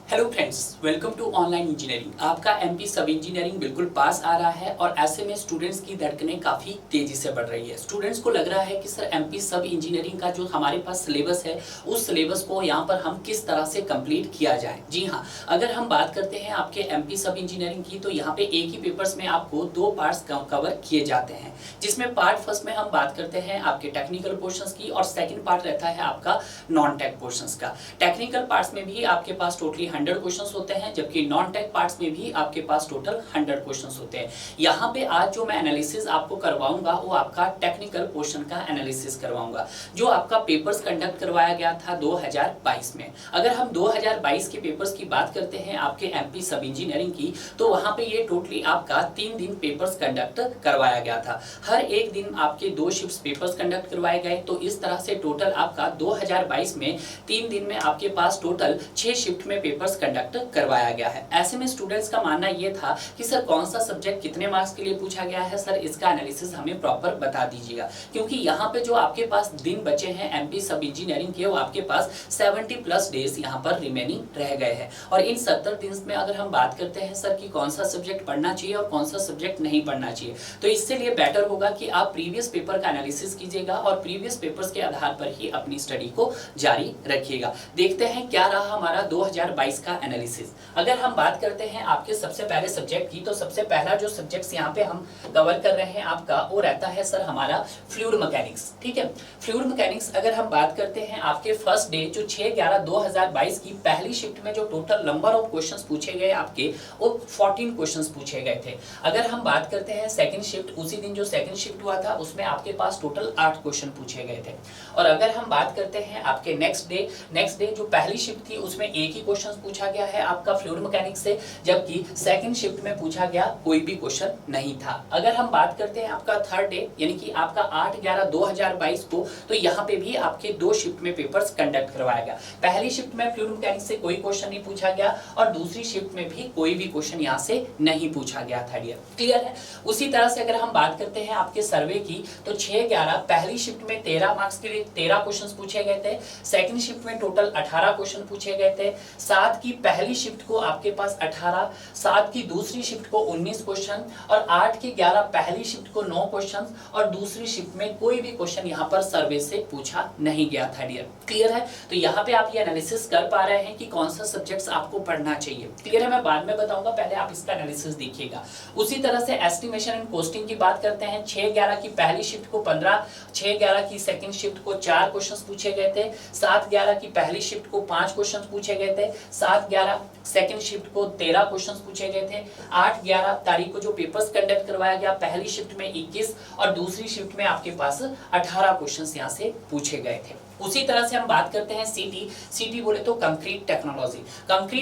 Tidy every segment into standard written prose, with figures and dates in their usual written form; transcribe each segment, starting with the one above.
Hello friends, welcome to online engineering. आपका MP sub engineering बिल्कुल पास आ रहा है और ऐसे में स्टूडेंट्स की धड़कनें काफ़ी तेज़ी से बढ़ रही है। स्टूडेंट्स को लग रहा है कि सर एमपी सब इंजीनियरिंग का जो हमारे पास सिलेबस है उस सिलेबस को यहाँ पर हम किस तरह से कंप्लीट किया जाए। जी हाँ, अगर हम बात करते हैं आपके एमपी सब इंजीनियरिंग की तो यहाँ पे एक ही पेपर्स में आपको दो पार्ट्स कवर किए जाते हैं, जिसमें पार्ट फर्स्ट में हम बात करते हैं आपके टेक्निकल पोर्शंस की और सेकेंड पार्ट रहता है आपका नॉन टेक पोर्शंस का। टेक्निकल पार्ट्स में भी आपके पास टोटली 100 क्वेश्चंस होते हैं, जबकि नॉन टेक पार्ट्स में भी आपके पास टोटल 100 क्वेश्चंस होते हैं। यहाँ पे आज जो मैं एनालिसिस आपको करवाऊंगा वो आपका टेक्निकल पोर्शन का एनालिसिस करवाऊंगा, जो आपका पेपर्स कंडक्ट करवाया गया था 2022 में। अगर हम 2022 के पेपर्स की बात करते हैं आपके एमपी सब इंजीनियरिंग की, तो वहाँ पे ये टोटली आपका 3 दिन पेपर्स कंडक्ट करवाया गया था। हर एक दिन आपके 2 शिफ्ट्स पेपर्स कंडक्ट करवाए गए, तो इस तरह से टोटल आपका 2022 में 3 दिन में आपके पास टोटल 6 शिफ्ट में पेपर्स कंडक्ट करवाया गया है। ऐसे में स्टूडेंट्स का मानना ये था कि सर कौन सा सब्जेक्ट कितने मार्क्स के लिए पूछा गया है, सर इसका एनालिसिस हमें प्रॉपर बता दीजिएगा, क्योंकि यहाँ पे जो आपके पास दिन बचे हैं एमपी सब इंजीनियरिंग के, वो आपके पास 70+ डेज यहाँ पर रिमेनिंग रह गए हैं। और इन 70 दिन में अगर हम बात करते हैं सर कि कौन सा सब्जेक्ट पढ़ना चाहिए और कौन सा सब्जेक्ट नहीं पढ़ना चाहिए, तो इससे लिए बेटर होगा कि आप प्रीवियस पेपर का एनालिसिस कीजिएगा और प्रीवियस पेपर्स के आधार पर ही अपनी स्टडी को जारी रखिएगा। देखते हैं क्या रहा हमारा 2022 का एनालिसिस। अगर हम बात करते हैं आपके सबसे पहले सब्जेक्ट की, तो सबसे पहला जो सब्जेक्ट्स यहाँ पे हम कवर कर रहे हैं आपका, वो रहता है सर हमारा फ्लूइड मैकेनिक्स। ठीक है, फ्लूइड मैकेनिक्स अगर हम बात करते हैं आपके फर्स्ट डे जो 6/11/2022 की पहली शिफ्ट में जो टोटल नंबर ऑफ क्वेश्चंस पूछे गए आपके, वो 14 क्वेश्चंस पूछे गए थे। अगर हम बात करते हैं सेकंड शिफ्ट, उसी दिन जो सेकंड शिफ्ट हुआ था उसमें आपके पास टोटल 8 क्वेश्चन पूछे गए थे। और अगर हम बात करते हैं आपके नेक्स्ट डे जो पहली शिफ्ट थी उसमें एक ही क्वेश्चन पूछा गया है आपका फ्लूइड मैकेनिक्स से, जबकि सेकंड शिफ्ट में पूछा गया कोई भी क्वेश्चन नहीं था। अगर हम बात करते हैं आपका थर्ड डे यानी कि आपका 8/11/2022 को, तो यहाँ पे भी आपके 2 शिफ्ट में पेपर्स कंडक्ट करवाया गया। पहली शिफ्ट में फ्लूइड मैकेनिक्स से कोई क्वेश्चन नहीं पूछा गया और दूसरी शिफ्ट में भी कोई भी क्वेश्चन यहाँ से नहीं पूछा गया था। क्लियर है। उसी तरह से अगर हम बात करते हैं आपके सर्वे की, तो 6/11 पहली शिफ्ट में 13 मार्क्स के लिए 13 क्वेश्चन पूछे गए थे। सेकंड शिफ्ट में टोटल 18 क्वेश्चन पूछे गए थे। 7 की पहली शिफ्ट को आपके पास 18, 7 की दूसरी शिफ्ट को 19 क्वेश्चन और 8 की 11 पहली शिफ्ट को 9 क्वेश्चन और दूसरी शिफ्ट में कोई भी क्वेश्चन यहाँ पर सर्वे से पूछा नहीं गया था। क्लियर है। तो यहाँ पे आप ये एनालिसिस कर पा रहे हैं कि कौन सा सब्जेक्ट्स आपको पढ़ना चाहिए। क्लियर है, मैं बाद में बताऊंगा, पहले आप इसका एनालिसिस देखिएगा। उसी तरह से एस्टिमेशन एंड कोस्टिंग की बात करते हैं। 6/11 की पहली शिफ्ट को 15, 6/11 की सेकंड शिफ्ट को 4 क्वेश्चंस पूछे गए थे। 7/11 की पहली शिफ्ट को 5 क्वेश्चंस पूछे गए थे। 7/11 सेकंड शिफ्ट को 13 क्वेश्चंस पूछे गए थे। 8/11 तारीख को जो पेपर्स कंडक्ट करवाया गया, पहली शिफ्ट में 21 और दूसरी शिफ्ट में आपके पास 18 क्वेश्चंस यहाँ से पूछे गए थे। उसी तरह से हम बात करते हैं सीटी बोले तो कंक्रीट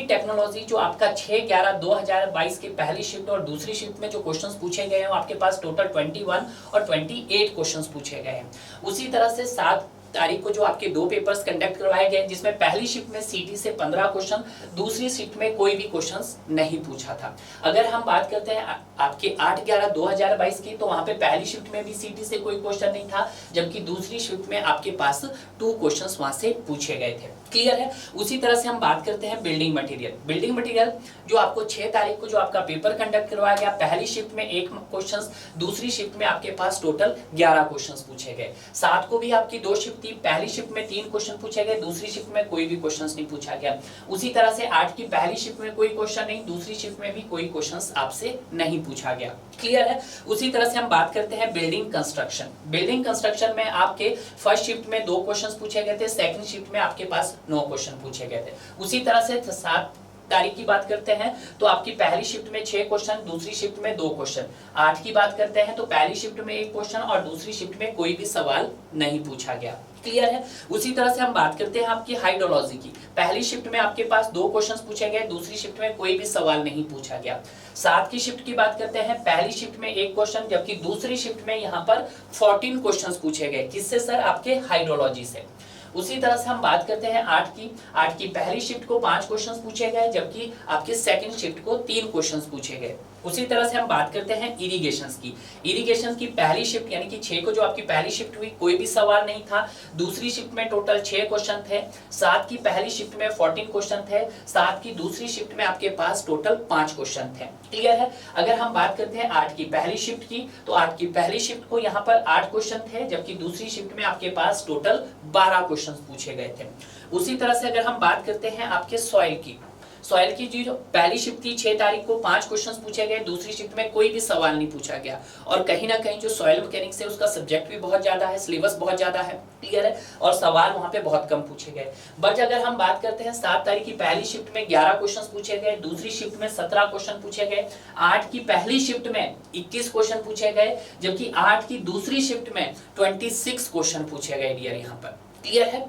टेक्नोलॉजी जो आपका 6/11/2022 के पहली शिफ्ट और दूसरी शिफ्ट में जो क्वेश्चंस पूछे गए हैं, आपके पास टोटल 21 और 28 क्वेश्चंस पूछे गए हैं। उसी तरह से 7 तारीख को जो आपके 2 पेपर्स कंडक्ट करवाए गए, जिसमें पहली शिफ्ट में सीटी से 15 क्वेश्चन, दूसरी शिफ्ट में कोई भी क्वेश्चंस नहीं पूछा था। अगर हम बात करते हैं आपके 8/11/2022 की, तो वहां पे पहली शिफ्ट में भी सीटी से कोई क्वेश्चन नहीं था, जबकि दूसरी शिफ्ट में आपके पास 2 क्वेश्चंस वहां से पूछे गए थे। क्लियर है। उसी तरह से हम बात करते हैं बिल्डिंग मटेरियल जो आपको 6 तारीख को जो आपका पेपर कंडक्ट करवाया गया, पहली शिफ्ट में 1 क्वेश्चन, दूसरी शिफ्ट में आपके पास टोटल 11 क्वेश्चन पूछे गए। 7 को भी आपकी 2 शिफ्ट थी, पहली शिफ्ट में 3 क्वेश्चन पूछे गए, दूसरी शिफ्ट में कोई भी क्वेश्चन नहीं पूछा गया। उसी तरह से 8 की पहली शिफ्ट में कोई क्वेश्चन नहीं, दूसरी शिफ्ट में भी कोई क्वेश्चन आपसे नहीं पूछा गया। क्लियर है। उसी तरह से हम बात करते हैं बिल्डिंग कंस्ट्रक्शन में आपके फर्स्ट शिफ्ट में 2 क्वेश्चन पूछे गए थे, सेकंड शिफ्ट में आपके पास 9 क्वेश्चन पूछे गए थे। उसी तरह से 7 तारीख की बात करते हैं तो आपकी पहली शिफ्ट में 6 क्वेश्चन, दूसरी शिफ्ट में 2 क्वेश्चन। 8 की बात करते हैं तो पहली शिफ्ट में 1 क्वेश्चन और दूसरी शिफ्ट में कोई भी सवाल नहीं पूछा गया। क्लियर है। उसी तरह से हम बात करते हैं आपकी हाइड्रोलॉजी की। पहली शिफ्ट में आपके पास 2 क्वेश्चंस पूछे गए, दूसरी शिफ्ट में कोई भी सवाल नहीं पूछा गया। 7 की शिफ्ट की बात करते हैं, पहली शिफ्ट में 1 क्वेश्चन, जबकि दूसरी शिफ्ट में यहाँ पर 14 क्वेश्चंस पूछे गए। किससे सर? आपके हाइड्रोलॉजी से। उसी तरह से हम बात करते हैं 8 की पहली शिफ्ट को 5 क्वेश्चंस पूछे गए, जबकि आपके सेकंड शिफ्ट को 3 क्वेश्चंस पूछे गए। उसी तरह से हम बात करते हैं इरिगेशन की। इरिगेशन की पहली शिफ्ट यानी कि 6 को जो आपकी पहली शिफ्ट हुई कोई भी सवाल नहीं था। दूसरी शिफ्ट में टोटल 6 क्वेश्चन थे। 7 की पहली शिफ्ट में 14 क्वेश्चन थे। 7 की दूसरी शिफ्ट में आपके पास टोटल 5 क्वेश्चन थे। क्लियर है। अगर हम बात करते हैं 8 की पहली शिफ्ट की, तो 8 की पहली शिफ्ट को यहाँ पर 8 क्वेश्चन थे, जबकि दूसरी शिफ्ट में आपके पास टोटल 12 क्वेश्चन पूछे गए थे। उसी तरह से अगर हम बात करते हैं आपके सॉइल की जो पहली शिफ्ट थी 6 तारीख को 5 क्वेश्चंस पूछे गए, दूसरी शिफ्ट में कोई भी सवाल नहीं पूछा गया। और कहीं ना कहीं जो सॉइल मैकेनिक्स है उसका सब्जेक्ट भी बहुत ज्यादा है, सिलेबस बहुत ज्यादा है, क्लियर है, और सवाल वहां पे बहुत कम पूछे गए। बट अगर हम बात करते हैं 7 तारीख की पहली शिफ्ट में 11 क्वेश्चन पूछे गए, दूसरी शिफ्ट में 17 क्वेश्चन पूछे गए। 8 की पहली शिफ्ट में 21 क्वेश्चन पूछे गए, जबकि 8 की दूसरी शिफ्ट में 26 क्वेश्चन पूछे गए डियर यहाँ पर। क्लियर है।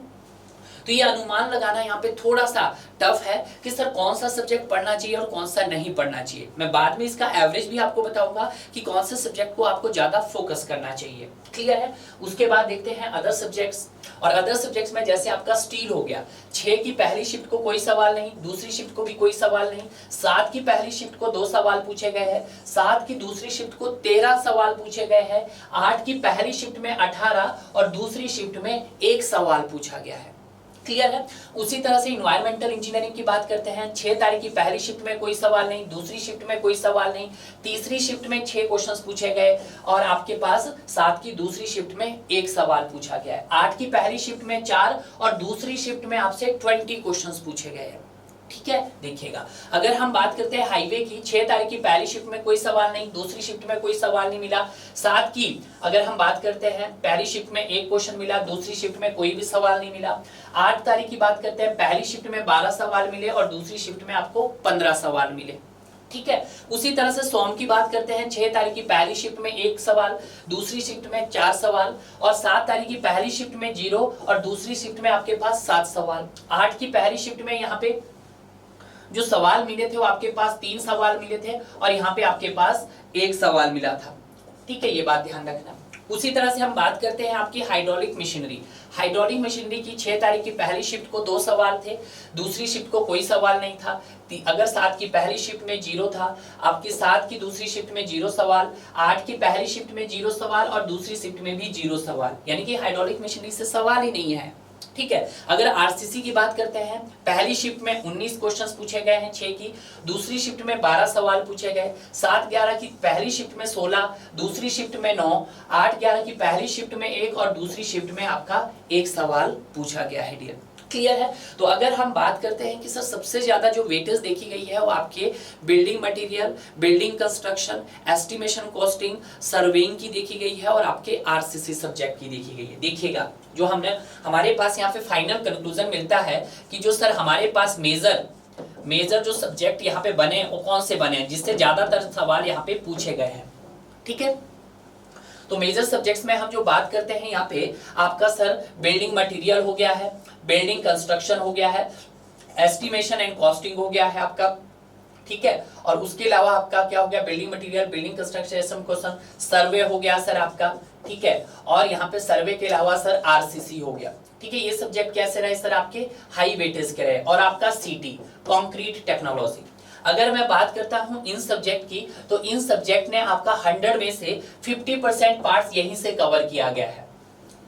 तो ये अनुमान लगाना यहाँ पे थोड़ा सा टफ है कि सर कौन सा सब्जेक्ट पढ़ना चाहिए और कौन सा नहीं पढ़ना चाहिए। मैं बाद में इसका एवरेज भी आपको बताऊंगा कि कौन से सब्जेक्ट को आपको ज्यादा फोकस करना चाहिए। क्लियर है। उसके बाद देखते हैं अदर सब्जेक्ट्स। और अदर सब्जेक्ट्स में जैसे आपका स्टील हो गया, 6 की पहली शिफ्ट को कोई सवाल नहीं, दूसरी शिफ्ट को भी कोई सवाल नहीं। 7 की पहली शिफ्ट को 2 सवाल पूछे गए हैं। 7 की दूसरी शिफ्ट को 13 सवाल पूछे गए हैं। 8 की पहली शिफ्ट में 18 और दूसरी शिफ्ट में 1 सवाल पूछा गया है। क्लियर है। उसी तरह से इन्वायरमेंटल इंजीनियरिंग की बात करते हैं। 6 तारीख की पहली शिफ्ट में कोई सवाल नहीं, दूसरी शिफ्ट में कोई सवाल नहीं, तीसरी शिफ्ट में 6 क्वेश्चंस पूछे गए और आपके पास 7 की दूसरी शिफ्ट में 1 सवाल पूछा गया है। 8 की पहली शिफ्ट में 4 और दूसरी शिफ्ट में आपसे 20 क्वेश्चंस पूछे गए हैं। ठीक है, देखिएगा। अगर हम बात करते हैं हाईवे की, 6 तारीख की पहली शिफ्ट में कोई सवाल नहीं, दूसरी शिफ्ट में कोई सवाल नहीं मिला। 7 की अगर हम बात करते हैं पहली शिफ्ट में 1 क्वेश्चन मिला, दूसरी शिफ्ट में कोई भी सवाल नहीं मिला। 8 तारीख की बात करते हैं, पहली शिफ्ट में 12 सवाल मिले और दूसरी शिफ्ट में आपको 15 सवाल मिले। ठीक है। उसी तरह से सोम की बात करते हैं, 6 तारीख की पहली शिफ्ट में 1 सवाल, दूसरी शिफ्ट में 4 सवाल और 7 तारीख की पहली शिफ्ट में 0 और दूसरी शिफ्ट में आपके पास 7 सवाल। 8 की पहली शिफ्ट में यहाँ पे जो सवाल मिले थे वो आपके पास 3 सवाल मिले थे और यहाँ पे आपके पास 1 सवाल मिला था। ठीक है, ये बात ध्यान रखना। उसी तरह से हम बात करते हैं आपकी हाइड्रोलिक मशीनरी। हाइड्रोलिक मशीनरी की 6 तारीख की पहली शिफ्ट को 2 सवाल थे, दूसरी शिफ्ट को कोई सवाल नहीं था। अगर 7 की पहली शिफ्ट में 0 था, आपकी 7 की दूसरी शिफ्ट में 0 सवाल, 8 की पहली शिफ्ट में 0 सवाल और दूसरी शिफ्ट में भी 0 सवाल, यानी कि हाइड्रोलिक मशीनरी से सवाल ही नहीं है। ठीक है। अगर आरसीसी की बात करते हैं, पहली शिफ्ट में 19 क्वेश्चंस पूछे गए हैं 6 की, दूसरी शिफ्ट में 12 सवाल पूछे गए। 7-11 की पहली शिफ्ट में 16, दूसरी शिफ्ट में 9, 8-11 की पहली शिफ्ट में 1 और दूसरी शिफ्ट में आपका 1 सवाल पूछा गया है डियर। क्लियर है। तो अगर हम बात करते हैं कि सर सबसे ज्यादा जो वेटेज देखी गई है वो आपके building material, building construction, estimation costing, surveying की देखी गई है और आपके आरसीसी सब्जेक्ट की देखी गई है। देखिएगा, जो हमारे पास यहाँ पे फाइनल कंक्लूजन मिलता है कि जो सर हमारे पास मेजर जो सब्जेक्ट यहाँ पे बने वो कौन से बने हैं जिससे ज्यादातर सवाल यहाँ पे पूछे गए हैं। ठीक है। तो मेजर सब्जेक्ट्स में हम जो बात करते हैं यहाँ पे आपका सर बिल्डिंग मटेरियल हो गया है, बिल्डिंग कंस्ट्रक्शन हो गया है, एस्टिमेशन एंड कॉस्टिंग हो गया है आपका। ठीक है। और उसके अलावा आपका क्या हो गया, building material, building construction, question survey हो गया सर आपका। ठीक है। और यहाँ पे सर्वे के अलावा सर आरसीसी हो गया। ठीक है। ये सब्जेक्ट कैसे रहे सर, आपके हाई वेटेज के रहे। और आपका सीटी कंक्रीट टेक्नोलॉजी। अगर मैं बात करता हूं इन सब्जेक्ट की, तो इन सब्जेक्ट ने आपका 100 में से 50% पार्ट्स यहीं से कवर किया गया है।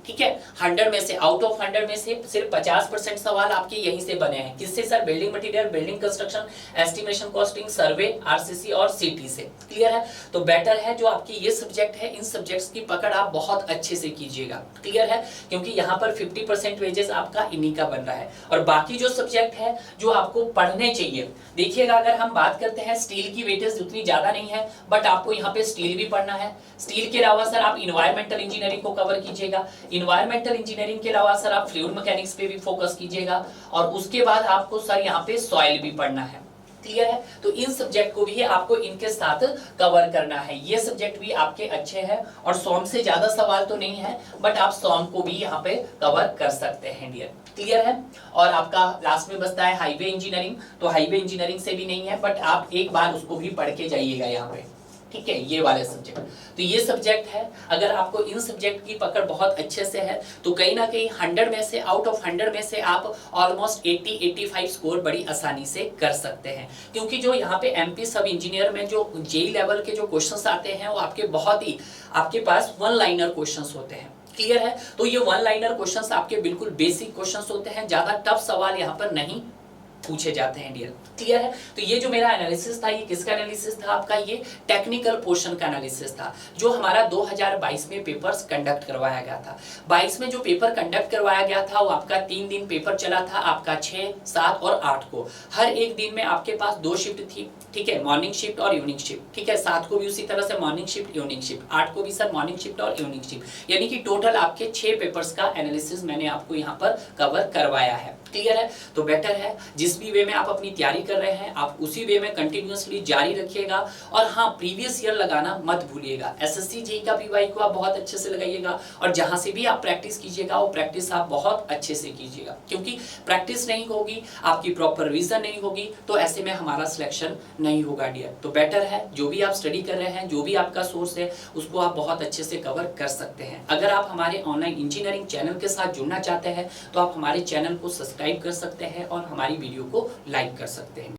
ठीक है। 100 में से, आउट ऑफ 100 में से सिर्फ 50% सवाल आपके यहीं से बने हैं। किससे sir, building material, building construction, estimation costing, survey, RCC और सीटी से। क्लियर है। तो बेटर है जो आपकी ये सब्जेक्ट है, इन सब्जेक्ट्स की पकड़ आप बहुत अच्छे से कीजिएगा। क्लियर है। क्योंकि यहाँ पर 50% वेजेस आपका इन्हीं का बन रहा है। और बाकी जो सब्जेक्ट है जो आपको पढ़ने चाहिए, देखिएगा अगर हम बात करते हैं स्टील की वेटेज उतनी ज्यादा नहीं है, बट आपको यहाँ पे स्टील भी पढ़ना है। स्टील के अलावा सर आप इन्वायरमेंटल इंजीनियरिंग को कवर कीजिएगा। इन्वायरमेंटल इंजीनियरिंग के अलावा सर आप फ्लूइड मैकेनिक्स पे भी फोकस कीजिएगा। और उसके बाद आपको सर यहाँ पे सॉइल भी पढ़ना है। क्लियर है। तो इन सब्जेक्ट को भी आपको इनके साथ कवर करना है। ये सब्जेक्ट भी आपके अच्छे हैं और सॉम से ज्यादा सवाल तो नहीं है, बट आप सॉम को भी यहाँ पे कवर कर सकते हैं डियर। क्लियर है। और आपका लास्ट में बचता है हाईवे इंजीनियरिंग। तो हाईवे इंजीनियरिंग से भी नहीं है, बट आप एक बार उसको भी पढ़ के जाइएगा यहाँ पे। ठीक है, ये वाले सब्जेक्ट। तो ये सब्जेक्ट है, अगर आपको इन सब्जेक्ट की पकड़ बहुत अच्छे से है तो कहीं ना कहीं 100 में से, आउट ऑफ 100 में से आप ऑलमोस्ट 80-85 स्कोर बड़ी आसानी से कर सकते हैं। क्योंकि जो यहाँ पे एमपी सब इंजीनियर में जो जेई लेवल के जो क्वेश्चंस आते हैं वो आपके बहुत ही, आपके पास वन लाइनर क्वेश्चंस होते हैं। क्लियर है? तो ये वन लाइनर क्वेश्चंस आपके बिल्कुल बेसिक क्वेश्चंस होते हैं, ज्यादा टफ सवाल यहाँ पर नहीं पूछे जाते हैं डियर। क्लियर है? तो ये जो मेरा एनालिसिस था, ये किसका एनालिसिस था? आपका ये टेक्निकल पोर्शन का एनालिसिस था, जो हमारा 2022 में पेपर्स कंडक्ट करवाया गया था। 22 में जो पेपर कंडक्ट करवाया गया था वो आपका 3 दिन पेपर चला था, आपका 6, 7 और 8 को। हर एक दिन में आपके पास 2 शिफ्ट थी, ठीक है, मॉर्निंग शिफ्ट और इवनिंग शिफ्ट। ठीक है, 7 को भी उसी तरह से मॉर्निंग शिफ्ट इवनिंग शिफ्ट, 8 को भी सर मॉर्निंग शिफ्ट और इवनिंग शिफ्ट, यानी कि टोटल आपके 6 पेपर्स का एनालिसिस मैंने आपको यहाँ पर कवर करवाया है। क्लियर है? तो बेटर है जिस भी वे में आप अपनी तैयारी कर रहे हैं आप उसी वे में कंटिन्यूअसली जारी रखिएगा। और हाँ, प्रीवियस ईयर लगाना मत भूलिएगा। एसएससी जेईई का पीवाई को आप बहुत अच्छे से लगाइएगा, और जहां से भी आप प्रैक्टिस कीजिएगा वो प्रैक्टिस आप बहुत अच्छे से कीजिएगा, क्योंकि प्रैक्टिस नहीं होगी, आपकी प्रॉपर रिवीजन नहीं होगी, तो ऐसे में हमारा सिलेक्शन नहीं होगा डियर। तो बेटर है जो भी आप स्टडी कर रहे हैं, जो भी आपका सोर्स है, उसको आप बहुत अच्छे से कवर कर सकते हैं। अगर आप हमारे ऑनलाइन इंजीनियरिंग चैनल के साथ जुड़ना चाहते हैं तो आप हमारे चैनल को सब्सक्राइब कर सकते हैं और हमारी वीडियो को लाइक कर सकते हैं।